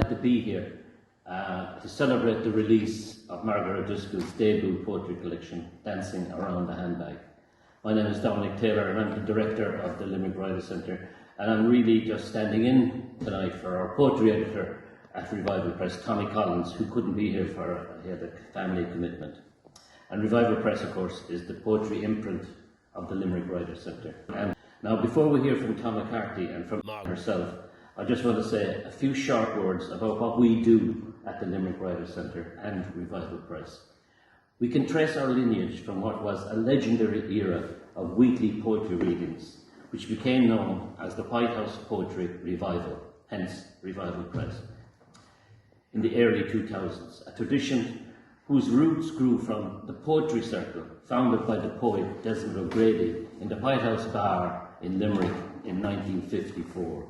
delighted to be here to celebrate the release of Margaret O'Driscoll's debut poetry collection, Dancing Around The Handbag. My name is Dominic Taylor and I'm the director of the Limerick Writers Centre, and I'm really just standing in tonight for our poetry editor at Revival Press, Tommy Collins, who couldn't be here he had a family commitment. And Revival Press, of course, is the poetry imprint of the Limerick Writers Centre. And now, before we hear from Tom McCarthy and from Margaret herself, I just want to say a few short words about what we do at the Limerick Writers Centre and Revival Press. We can trace our lineage from what was a legendary era of weekly poetry readings, which became known as the White House Poetry Revival, hence Revival Press, in the early 2000s, a tradition whose roots grew from the Poetry Circle, founded by the poet Desmond O'Grady in the White House Bar in Limerick in 1954.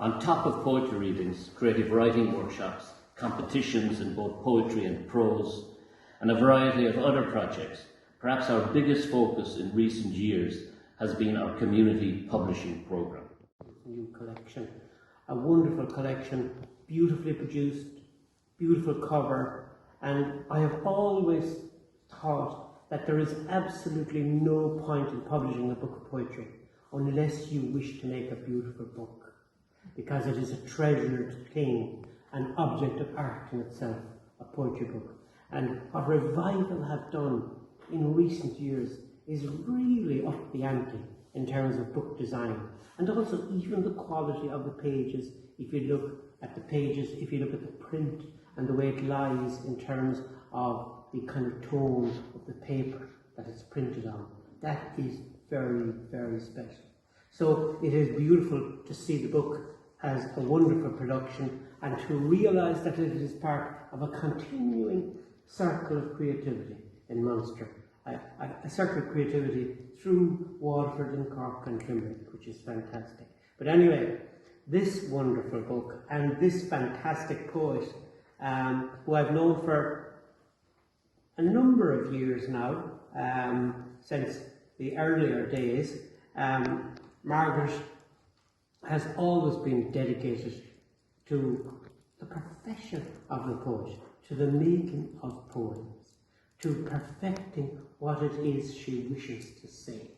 On top of poetry readings, creative writing workshops, competitions in both poetry and prose, and a variety of other projects, perhaps our biggest focus in recent years has been our community publishing programme. New collection, a wonderful collection, beautifully produced, beautiful cover, and I have always thought that there is absolutely no point in publishing a book of poetry unless you wish to make a beautiful book, because it is a treasured thing, an object of art in itself, a poetry book. And what Revival have done in recent years is really up the ante in terms of book design, and also even the quality of the pages. If you look at the pages, if you look at the print and the way it lies in terms of the kind of tone of the paper that it's printed on, that is very, very special. So it is beautiful to see the book as a wonderful production and to realise that it is part of a continuing circle of creativity in Munster, a circle of creativity through Waterford and Cork and Limerick, which is fantastic. But anyway, this wonderful book and this fantastic poet, who I've known for a number of years now, since the earlier days, Margaret has always been dedicated to the profession of the poet, to the making of poems, to perfecting what it is she wishes to say.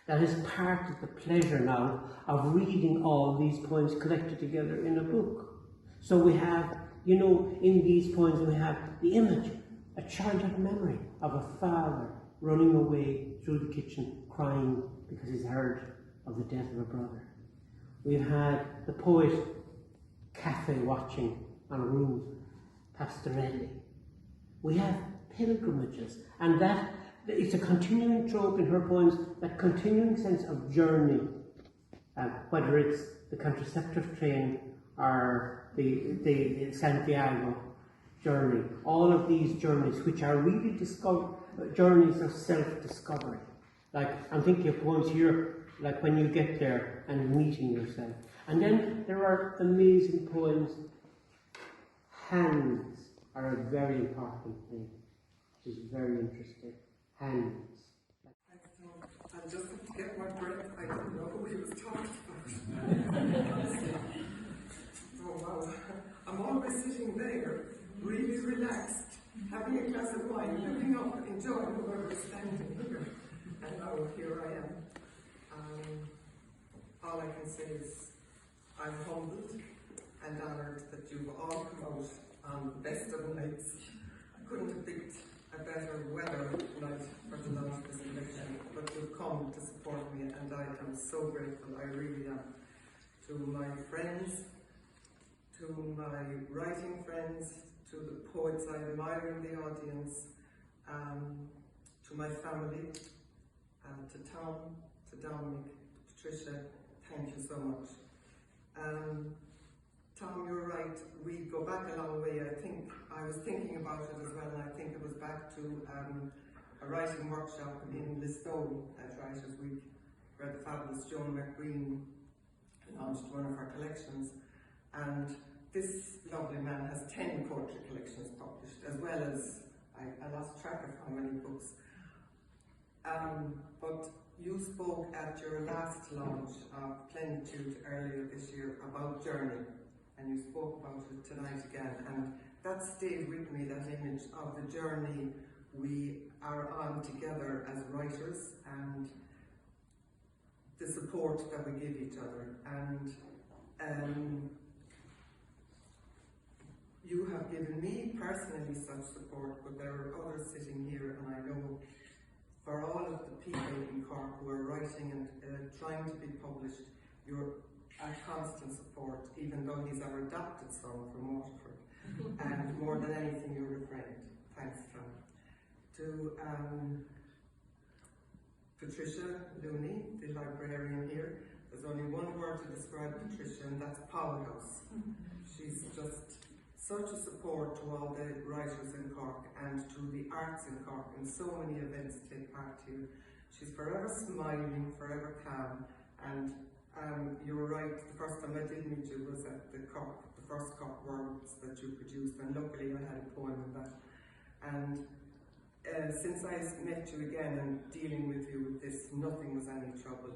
That is part of the pleasure now of reading all these poems collected together in a book. So we have, you know, in these poems we have the image, a childhood memory of a father running away through the kitchen crying because he's heard of the death of a brother. We've had the poet cafe watching on a room, pastorelli. We have pilgrimages, and that it's a continuing trope in her poems, that continuing sense of journey, whether it's the contraceptive train or the Santiago journey, all of these journeys which are really journeys of self-discovery. Like, I'm thinking of poems here, like when you get there and meeting yourself. And then there are amazing poems. Hands are a very important thing, which is very interesting. Hands. I just have to get my breath. I didn't know who he was talking about. Oh wow. I'm always sitting there, really relaxed, having a glass of wine, looking up, enjoying whoever's standing here. And now here I am. All I can say is I'm humbled and honoured that you've all come out on the best of nights. I couldn't have picked a better weather night for the launch of this collection, but you've come to support me, and I am so grateful, I really am. To my friends, to my writing friends, to the poets I admire in the audience, to my family, to Tom, to Dominic, to Patricia, thank you so much. Tom, you're right, we go back a long way. I was thinking about it as well, and I think it was back to a writing workshop in Listowel at Writers' Week, where the fabulous Joan McGreen launched one of her collections. And this lovely man has 10 poetry collections published, as well as, I lost track of how many books. But you spoke at your last launch of Plenitude earlier this year about journey, and you spoke about it tonight again, and that stayed with me, that image of the journey we are on together as writers, and the support that we give each other. And you have given me personally such support, but there are others sitting here, and I know for all of the people in Cork who are writing and trying to be published, you're a constant support, even though he's our adopted son from Waterford. And more than anything, you're a friend. Thanks, Tom. To Patricia Looney, the librarian here, there's only one word to describe Patricia, and that's powerhouse. She's just such a support to all the writers in Cork and to the arts in Cork, and so many events take part here. She's forever smiling, forever calm, and you were right, the first time I did meet you was at the first Cork Worlds that you produced, and luckily I had a poem in that. And since I met you again and dealing with you with this, nothing was any trouble.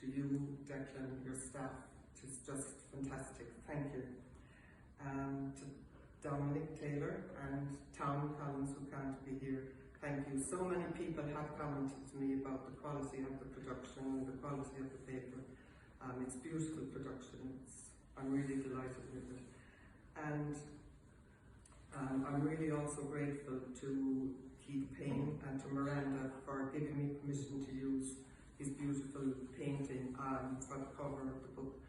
To you, Declan, your staff, it is just fantastic. Thank you. To Dominic Taylor and Tom Collins, who can't be here, thank you. So many people have commented to me about the quality of the production and the quality of the paper. It's beautiful production. I'm really delighted with it. And I'm really also grateful to Keith Payne and to Miranda for giving me permission to use his beautiful painting for the cover of the book.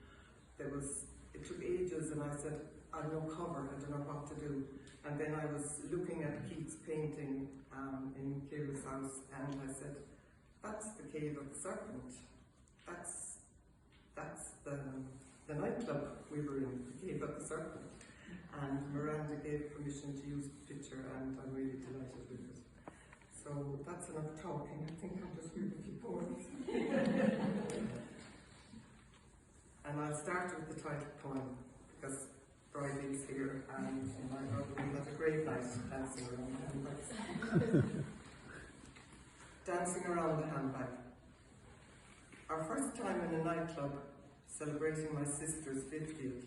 It took ages, and I said, I've no cover, I don't know what to do. And then I was looking at Keith's painting in Kira's house, and I said, that's the Cave of the Serpent. That's the nightclub we were in, the Cave of the Serpent. And Miranda gave permission to use the picture, and I'm really delighted with it. So that's enough talking. I think I'll just read a few poems. And I'll start with the title poem, because Bridie's here, and my brother had a great night dancing around the handbag. Dancing Around the Handbag. Our first time in a nightclub, celebrating my sister's 50th.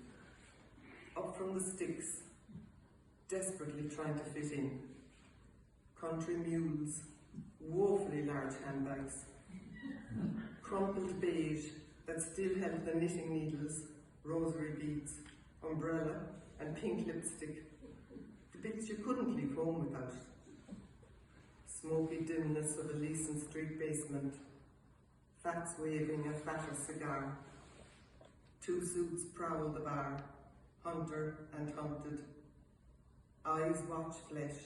Up from the sticks, desperately trying to fit in. Country mules, woefully large handbags. Crumpled beige that still held the knitting needles, rosary beads, umbrella and pink lipstick. The bits you couldn't leave home without. Smoky dimness of a Leeson Street basement. Fats waving a fatter cigar. Two suits prowl the bar, hunter and hunted. Eyes watch flesh.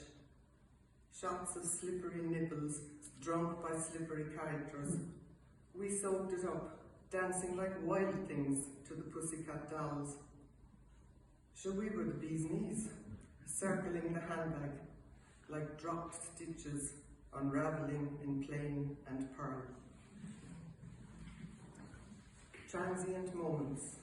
Shots of slippery nipples, drunk by slippery characters. We soaked it up, dancing like wild things to the pussycat dolls. So we were the bee's knees, circling the handbag, like dropped stitches, unravelling in plain and pearl. Transient moments,